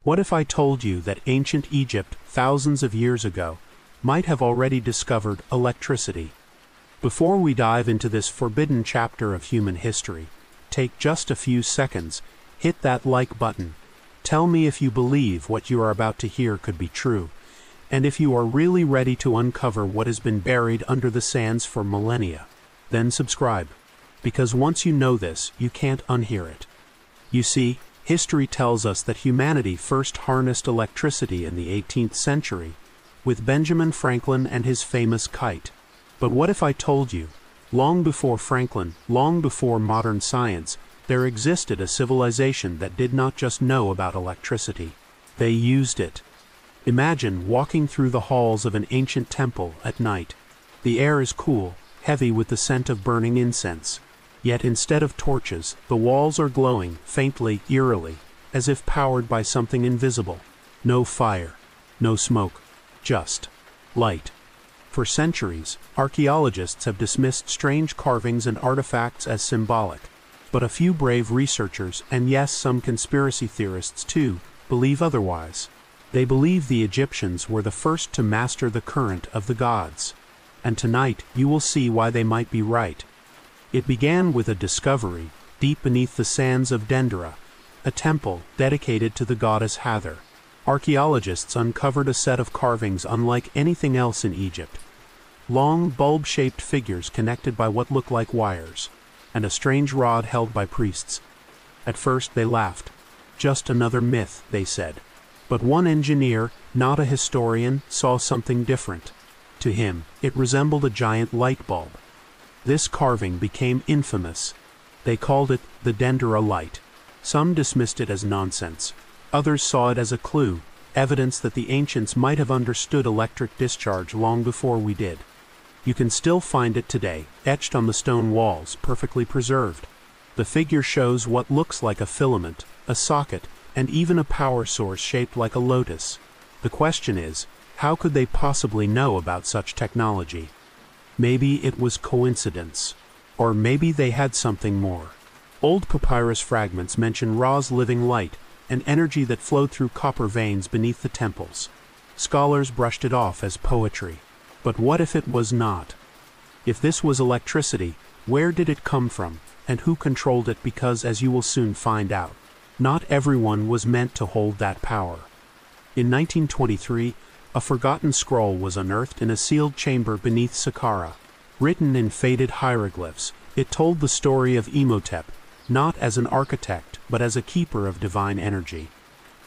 What if I told you that ancient Egypt, thousands of years ago, might have already discovered electricity? Before we dive into this forbidden chapter of human history, take just a few seconds, hit that like button, tell me if you believe what you are about to hear could be true, and if you are really ready to uncover what has been buried under the sands for millennia. Then subscribe, because once you know this, you can't unhear it. You see, history tells us that humanity first harnessed electricity in the 18th century, with Benjamin Franklin and his famous kite. But what if I told you, long before Franklin, long before modern science, there existed a civilization that did not just know about electricity. They used it. Imagine walking through the halls of an ancient temple at night. The air is cool, heavy with the scent of burning incense. Yet instead of torches, the walls are glowing, faintly, eerily, as if powered by something invisible. No fire, no smoke, just light. For centuries, archaeologists have dismissed strange carvings and artifacts as symbolic. But a few brave researchers, and yes, some conspiracy theorists too, believe otherwise. They believe the Egyptians were the first to master the current of the gods. And tonight, you will see why they might be right. It began with a discovery, deep beneath the sands of Dendera, a temple dedicated to the goddess Hathor. Archaeologists uncovered a set of carvings unlike anything else in Egypt. Long, bulb-shaped figures connected by what looked like wires, and a strange rod held by priests. At first they laughed. Just another myth, they said. But one engineer, not a historian, saw something different. To him, it resembled a giant light bulb. This carving became infamous. They called it the Dendera Light. Some dismissed it as nonsense. Others saw it as a clue, evidence that the ancients might have understood electric discharge long before we did. You can still find it today, etched on the stone walls, perfectly preserved. The figure shows what looks like a filament, a socket, and even a power source shaped like a lotus. The question is, how could they possibly know about such technology? Maybe it was coincidence. Or maybe they had something more. Old papyrus fragments mention Ra's living light, an energy that flowed through copper veins beneath the temples. Scholars brushed it off as poetry. But what if it was not? If this was electricity, where did it come from, and who controlled it? Because, as you will soon find out, not everyone was meant to hold that power. In 1923, a forgotten scroll was unearthed in a sealed chamber beneath Saqqara. Written in faded hieroglyphs, it told the story of Imhotep, not as an architect, but as a keeper of divine energy.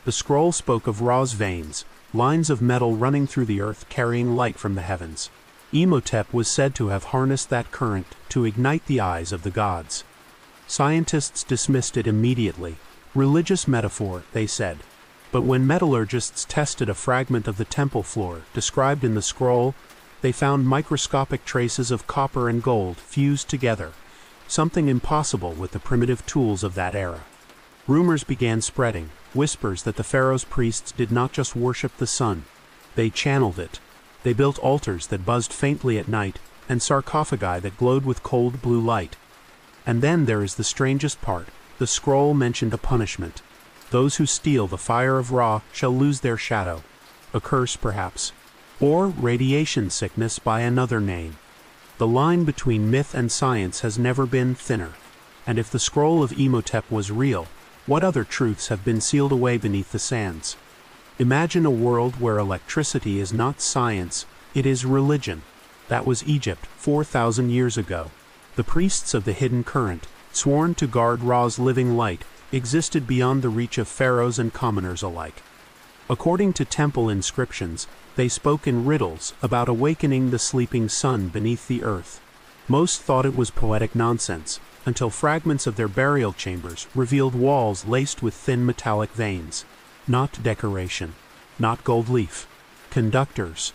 The scroll spoke of Ra's veins, lines of metal running through the earth carrying light from the heavens. Imhotep was said to have harnessed that current to ignite the eyes of the gods. Scientists dismissed it immediately. Religious metaphor, they said. But when metallurgists tested a fragment of the temple floor described in the scroll, they found microscopic traces of copper and gold fused together, something impossible with the primitive tools of that era. Rumors began spreading, whispers that the pharaoh's priests did not just worship the sun, they channeled it. They built altars that buzzed faintly at night, and sarcophagi that glowed with cold blue light. And then there is the strangest part. The scroll mentioned a punishment. Those who steal the fire of Ra shall lose their shadow. A curse, perhaps. Or radiation sickness by another name. The line between myth and science has never been thinner. And if the scroll of Imhotep was real, what other truths have been sealed away beneath the sands? Imagine a world where electricity is not science, it is religion. That was Egypt 4,000 years ago. The priests of the hidden current, sworn to guard Ra's living light, existed beyond the reach of pharaohs and commoners alike. According to temple inscriptions, they spoke in riddles about awakening the sleeping sun beneath the earth. Most thought it was poetic nonsense, until fragments of their burial chambers revealed walls laced with thin metallic veins. Not decoration, not gold leaf, conductors.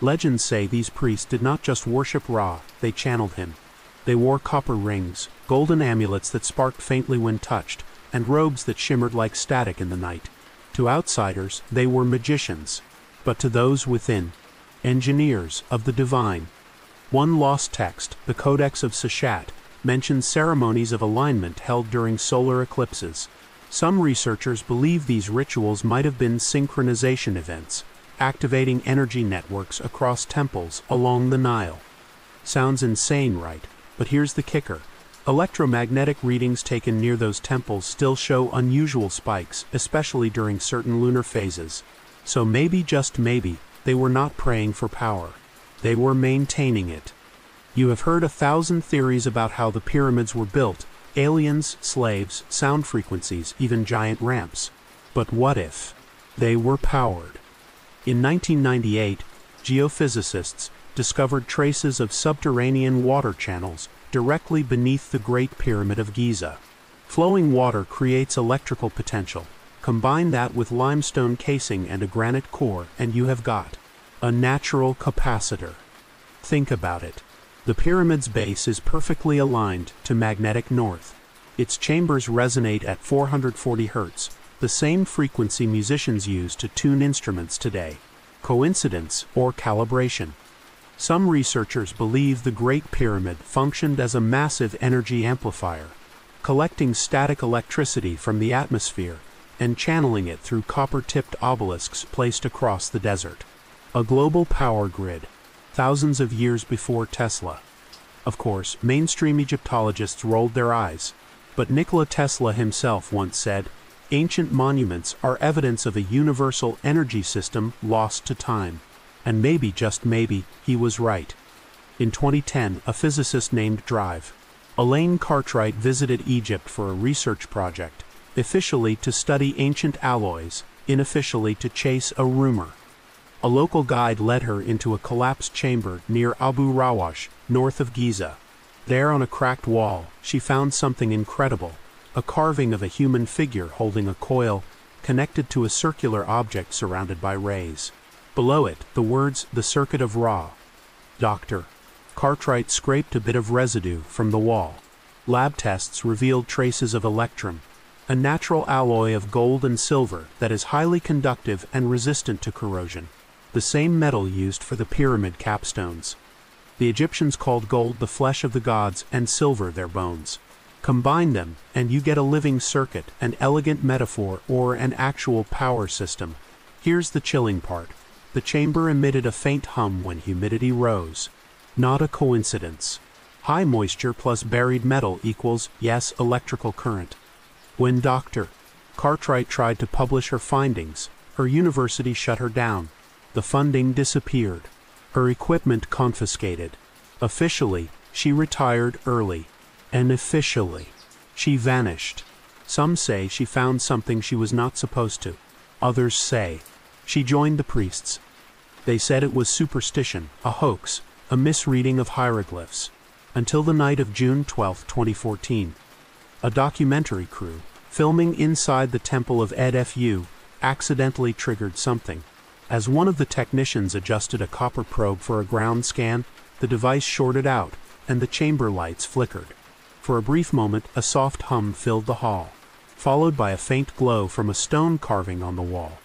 Legends say these priests did not just worship Ra, they channeled him. They wore copper rings, golden amulets that sparked faintly when touched, and robes that shimmered like static in the night. To outsiders, they were magicians, but to those within, engineers of the divine. One lost text, the Codex of Seshat, mentions ceremonies of alignment held during solar eclipses. Some researchers believe these rituals might have been synchronization events, activating energy networks across temples along the Nile. Sounds insane, right? But here's the kicker. Electromagnetic readings taken near those temples still show unusual spikes, especially during certain lunar phases. So maybe, just maybe, they were not praying for power. They were maintaining it. You have heard 1,000 theories about how the pyramids were built: aliens, slaves, sound frequencies, even giant ramps. But what if they were powered? In 1998, geophysicists discovered traces of subterranean water channels directly beneath the Great Pyramid of Giza. Flowing water creates electrical potential. Combine that with limestone casing and a granite core, and you have got a natural capacitor. Think about it. The pyramid's base is perfectly aligned to magnetic north. Its chambers resonate at 440 Hz, the same frequency musicians use to tune instruments today. Coincidence or calibration? Some researchers believe the Great Pyramid functioned as a massive energy amplifier, collecting static electricity from the atmosphere and channeling it through copper-tipped obelisks placed across the desert. A global power grid, thousands of years before Tesla. Of course, mainstream Egyptologists rolled their eyes, but Nikola Tesla himself once said, "Ancient monuments are evidence of a universal energy system lost to time." And maybe, just maybe, he was right. In 2010, a physicist named Elaine Cartwright visited Egypt for a research project, officially to study ancient alloys, unofficially to chase a rumor. A local guide led her into a collapsed chamber near Abu Rawash, north of Giza. There, on a cracked wall, she found something incredible: a carving of a human figure holding a coil connected to a circular object surrounded by rays. Below it, the words, "The Circuit of Ra." Dr. Cartwright scraped a bit of residue from the wall. Lab tests revealed traces of electrum, a natural alloy of gold and silver that is highly conductive and resistant to corrosion, the same metal used for the pyramid capstones. The Egyptians called gold the flesh of the gods and silver their bones. Combine them, and you get a living circuit, an elegant metaphor, or an actual power system. Here's the chilling part. The chamber emitted a faint hum when humidity rose. Not a coincidence. High moisture plus buried metal equals, yes, electrical current. When Dr. Cartwright tried to publish her findings, her university shut her down. The funding disappeared. Her equipment confiscated. Officially, she retired early. And officially, she vanished. Some say she found something she was not supposed to. Others say she joined the priests. They said it was superstition, a hoax, a misreading of hieroglyphs. Until the night of June 12, 2014. A documentary crew, filming inside the temple of Edfu, accidentally triggered something. As one of the technicians adjusted a copper probe for a ground scan, the device shorted out, and the chamber lights flickered. For a brief moment, a soft hum filled the hall, followed by a faint glow from a stone carving on the wall.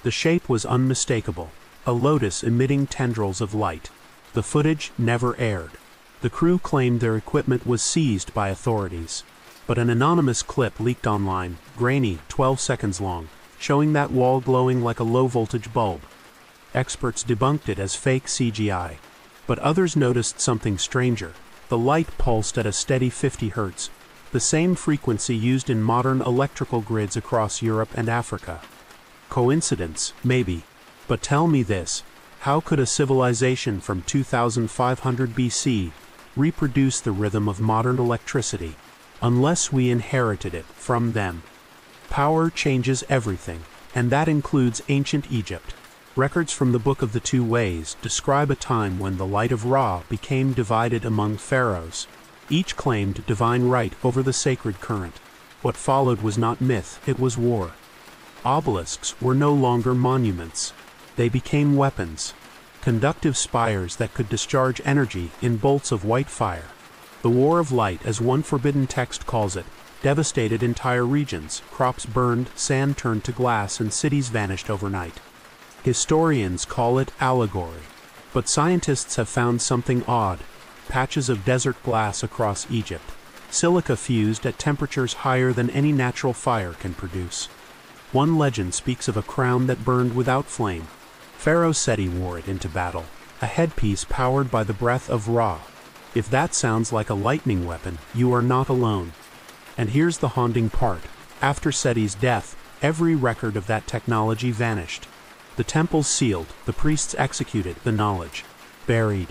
The shape was unmistakable, a lotus emitting tendrils of light. The footage never aired. The crew claimed their equipment was seized by authorities. But an anonymous clip leaked online, grainy, 12 seconds long, showing that wall glowing like a low-voltage bulb. Experts debunked it as fake CGI. But others noticed something stranger. The light pulsed at a steady 50 Hz, the same frequency used in modern electrical grids across Europe and Africa. Coincidence? Maybe. But tell me this, how could a civilization from 2500 BC reproduce the rhythm of modern electricity, unless we inherited it from them? Power changes everything, and that includes ancient Egypt. Records from the Book of the Two Ways describe a time when the light of Ra became divided among pharaohs. Each claimed divine right over the sacred current. What followed was not myth, it was war. Obelisks were no longer monuments. They became weapons, conductive spires that could discharge energy in bolts of white fire. The War of Light, as one forbidden text calls it, devastated entire regions. Crops burned, sand turned to glass, and cities vanished overnight. Historians call it allegory. But scientists have found something odd: patches of desert glass across Egypt. silica fused at temperatures higher than any natural fire can produce. One legend speaks of a crown that burned without flame. Pharaoh Seti wore it into battle, a headpiece powered by the breath of Ra. If that sounds like a lightning weapon, you are not alone. And here's the haunting part. After Seti's death, every record of that technology vanished. The temples sealed, the priests executed, the knowledge buried.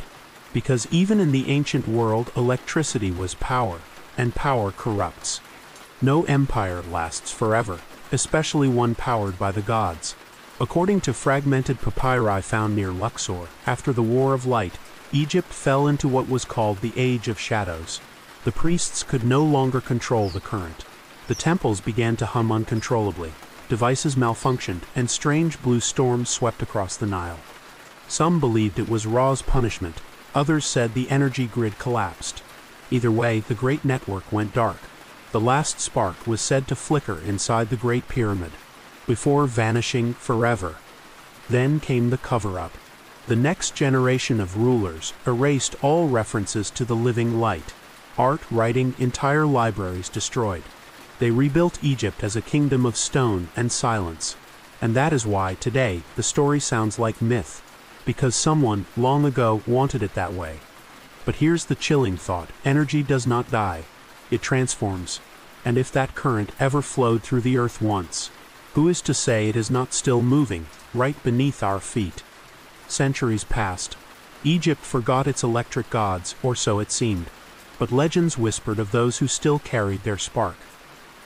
Because even in the ancient world, electricity was power, and power corrupts. No empire lasts forever, especially one powered by the gods. According to fragmented papyri found near Luxor, after the War of Light, Egypt fell into what was called the Age of Shadows. The priests could no longer control the current. The temples began to hum uncontrollably, devices malfunctioned, and strange blue storms swept across the Nile. Some believed it was Ra's punishment, others said the energy grid collapsed. Either way, the Great Network went dark. The last spark was said to flicker inside the Great Pyramid, before vanishing forever. Then came the cover-up. The next generation of rulers erased all references to the living light. Art, writing, entire libraries destroyed. They rebuilt Egypt as a kingdom of stone and silence. And that is why, today, the story sounds like myth. Because someone, long ago, wanted it that way. But here's the chilling thought: energy does not die. It transforms. And if that current ever flowed through the earth once, who is to say it is not still moving, right beneath our feet? Centuries passed. Egypt forgot its electric gods, or so it seemed. But legends whispered of those who still carried their spark.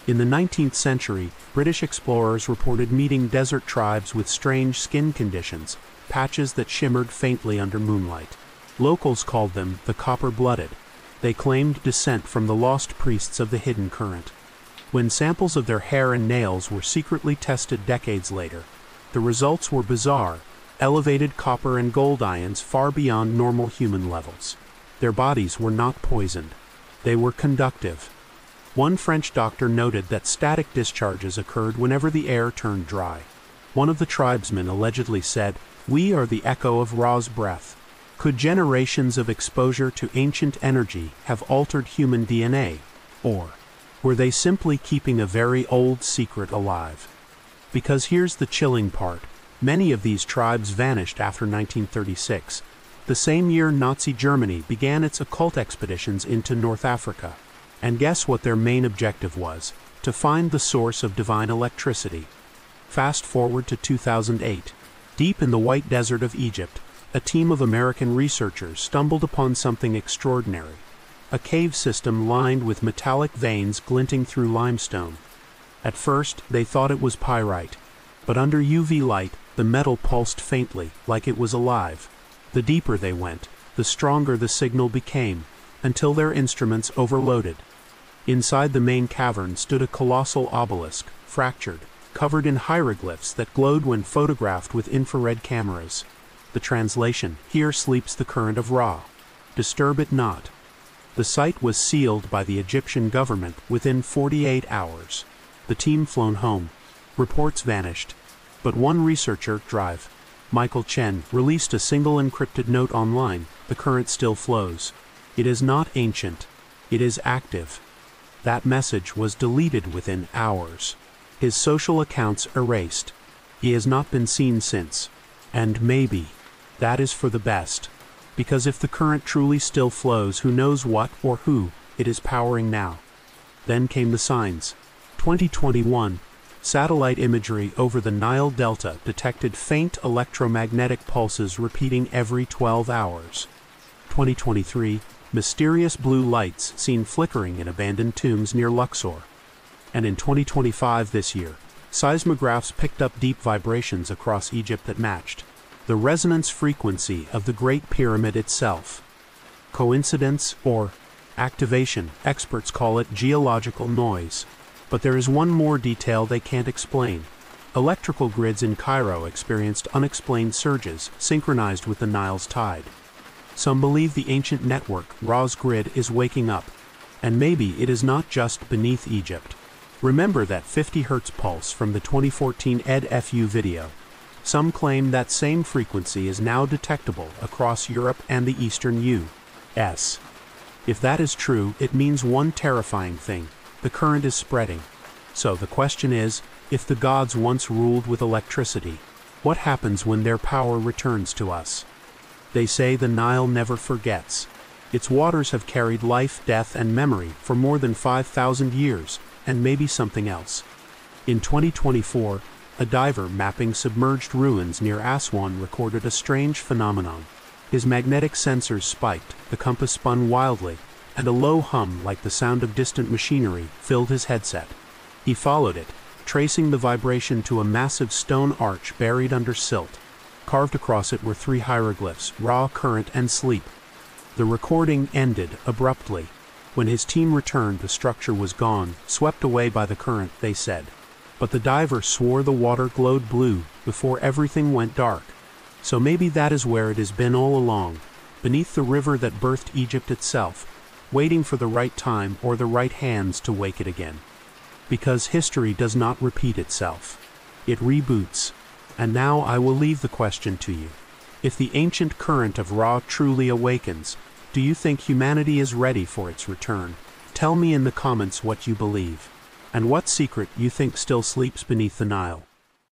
In the 19th century, British explorers reported meeting desert tribes with strange skin conditions, patches that shimmered faintly under moonlight. Locals called them the copper-blooded. They claimed descent from the lost priests of the hidden current. When samples of their hair and nails were secretly tested decades later, the results were bizarre: elevated copper and gold ions far beyond normal human levels. Their bodies were not poisoned. They were conductive. One French doctor noted that static discharges occurred whenever the air turned dry. One of the tribesmen allegedly said, "We are the echo of Ra's breath." Could generations of exposure to ancient energy have altered human DNA? Or were they simply keeping a very old secret alive? Because here's the chilling part. Many of these tribes vanished after 1936, the same year Nazi Germany began its occult expeditions into North Africa. And guess what their main objective was? To find the source of divine electricity. Fast forward to 2008. Deep in the white desert of Egypt, a team of American researchers stumbled upon something extraordinary. A cave system lined with metallic veins glinting through limestone. At first, they thought it was pyrite. But under UV light, the metal pulsed faintly, like it was alive. The deeper they went, the stronger the signal became, until their instruments overloaded. Inside the main cavern stood a colossal obelisk, fractured, covered in hieroglyphs that glowed when photographed with infrared cameras. The translation: "Here sleeps the current of Ra. Disturb it not." The site was sealed by the Egyptian government within 48 hours. The team flown home. Reports vanished. But one researcher, Michael Chen, released a single encrypted note online: "The current still flows. It is not ancient. It is active." That message was deleted within hours. His social accounts erased. He has not been seen since. And maybe that is for the best. Because if the current truly still flows, who knows what or who it is powering now? Then came the signs. 2021, satellite imagery over the Nile Delta detected faint electromagnetic pulses repeating every 12 hours. 2023, mysterious blue lights seen flickering in abandoned tombs near Luxor. And in 2025 this year, seismographs picked up deep vibrations across Egypt that matched the resonance frequency of the Great Pyramid itself. Coincidence or activation? Experts call it geological noise. But there is one more detail they can't explain. Electrical grids in Cairo experienced unexplained surges, synchronized with the Nile's tide. Some believe the ancient network, Ra's grid, is waking up. And maybe it is not just beneath Egypt. Remember that 50 Hz pulse from the 2014 ED-FU video. Some claim that same frequency is now detectable across Europe and the eastern U.S. If that is true, it means one terrifying thing: the current is spreading. So the question is, if the gods once ruled with electricity, what happens when their power returns to us? They say the Nile never forgets. Its waters have carried life, death, and memory for more than 5,000 years, and maybe something else. In 2024, a diver mapping submerged ruins near Aswan recorded a strange phenomenon. His magnetic sensors spiked, the compass spun wildly, and a low hum like the sound of distant machinery filled his headset. He followed it, tracing the vibration to a massive stone arch buried under silt. Carved across it were 3 hieroglyphs: Ra, current, and sleep. The recording ended abruptly. When his team returned, the structure was gone, swept away by the current, they said. But the diver swore the water glowed blue before everything went dark. So maybe that is where it has been all along, beneath the river that birthed Egypt itself, waiting for the right time or the right hands to wake it again. Because history does not repeat itself. It reboots. And now I will leave the question to you. If the ancient current of Ra truly awakens, do you think humanity is ready for its return? Tell me in the comments what you believe, and what secret you think still sleeps beneath the Nile.